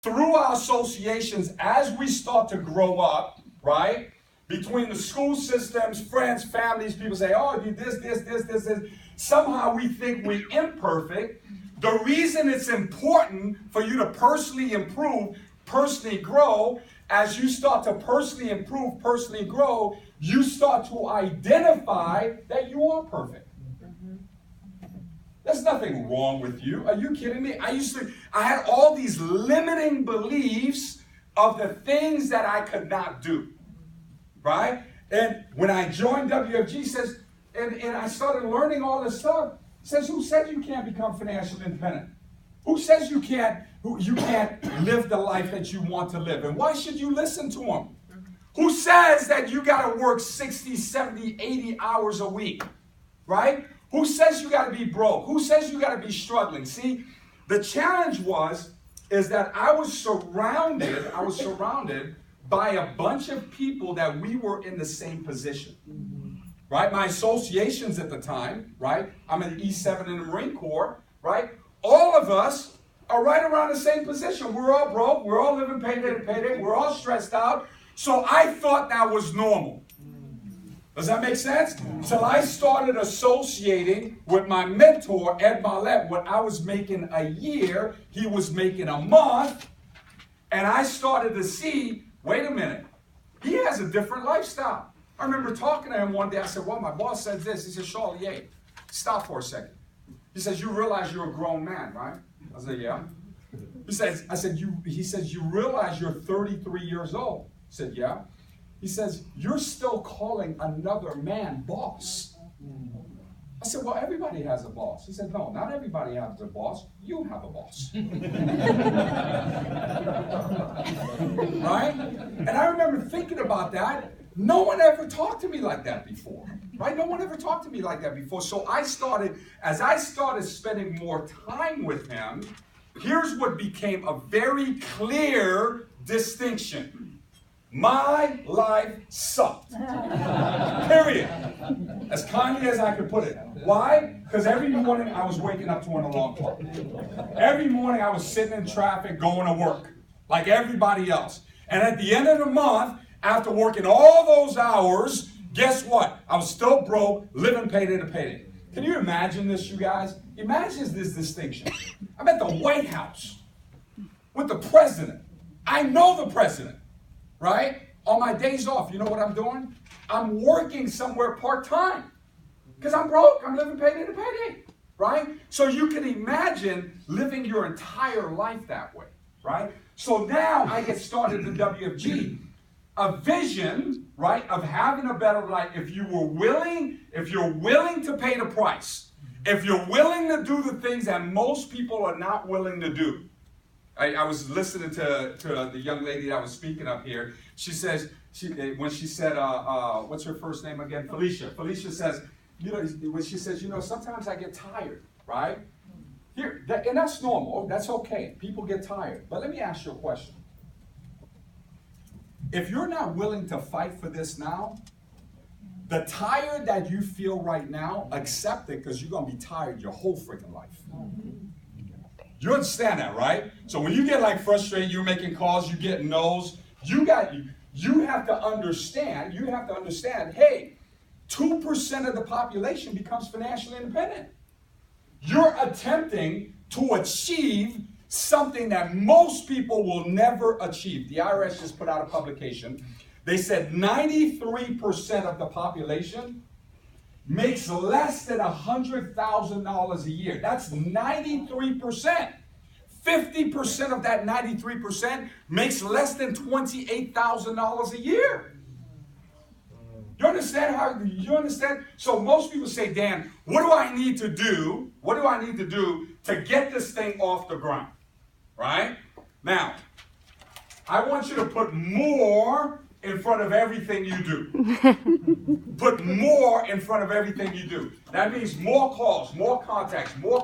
through our associations, as we start to grow up, right? Between the school systems, friends, families, people say, oh, you this. Somehow we think we're imperfect. The reason it's important for you to personally improve, personally grow, as you start to personally improve, personally grow, you start to identify that you are perfect. There's nothing wrong with you. Are you kidding me? I had all these limiting beliefs of the things that I could not do. Right? And when I joined WFG, says, and I started learning all this stuff, says, who said you can't become financially independent? Who says you can't live the life that you want to live? And why should you listen to them? Who says that you got to work 60, 70, 80 hours a week? Right? Who says you got to be broke? Who says you got to be struggling? See, the challenge is that I was surrounded by a bunch of people that we were in the same position, right? My associations at the time, right? I'm in the E7 in the Marine Corps, right? All of us are right around the same position. We're all broke. We're all living payday to payday. We're all stressed out. So I thought that was normal. Does that make sense? Till I started associating with my mentor, Ed Mylett. What I was making a year, he was making a month. And I started to see, wait a minute, he has a different lifestyle. I remember talking to him one day. I said, well, my boss said this. He said, Charlie, stop for a second. He says, you realize you're a grown man, right? I said, yeah. He says, you realize you're 33 years old. I said, yeah. He says, you're still calling another man boss. I said, well, everybody has a boss. He said, no, not everybody has a boss. You have a boss. Right? And I remember thinking about that. No one ever talked to me like that before. Right? No one ever talked to me like that before. So as I started spending more time with him, here's what became a very clear distinction. My life sucked. Period. As kindly as I could put it. Why? Because every morning I was waking up to an alarm clock. Every morning I was sitting in traffic going to work, like everybody else. And at the end of the month, after working all those hours, guess what? I was still broke, living payday to payday. Can you imagine this, you guys? Imagine this distinction. I'm at the White House with the president. I know the president. Right? On my days off, you know what I'm doing? I'm working somewhere part-time. Because I'm broke. I'm living payday to payday. Right? So you can imagine living your entire life that way. Right? So now I get started in WFG. A vision, right, of having a better life. If you're willing to pay the price. If you're willing to do the things that most people are not willing to do. I was listening to the young lady that was speaking up here. She says, when she said, what's her first name again? Felicia. Felicia says, when she says, sometimes I get tired, right? And that's normal. That's okay. People get tired. But let me ask you a question. If you're not willing to fight for this now, the tired that you feel right now, accept it because you're going to be tired your whole freaking life. You understand that, right? So when you get frustrated, you're making calls, you get no's, you have to understand, hey, 2% of the population becomes financially independent. You're attempting to achieve something that most people will never achieve. The IRS just put out a publication. They said 93% of the population makes less than $100,000 a year. That's 93%. 50% of that 93% makes less than $28,000 a year. You understand? So most people say, Dan, what do I need to do? What do I need to do to get this thing off the ground? Right? Now, I want you to put more in front of everything you do. Put more in front of everything you do. That means more calls, more contacts, more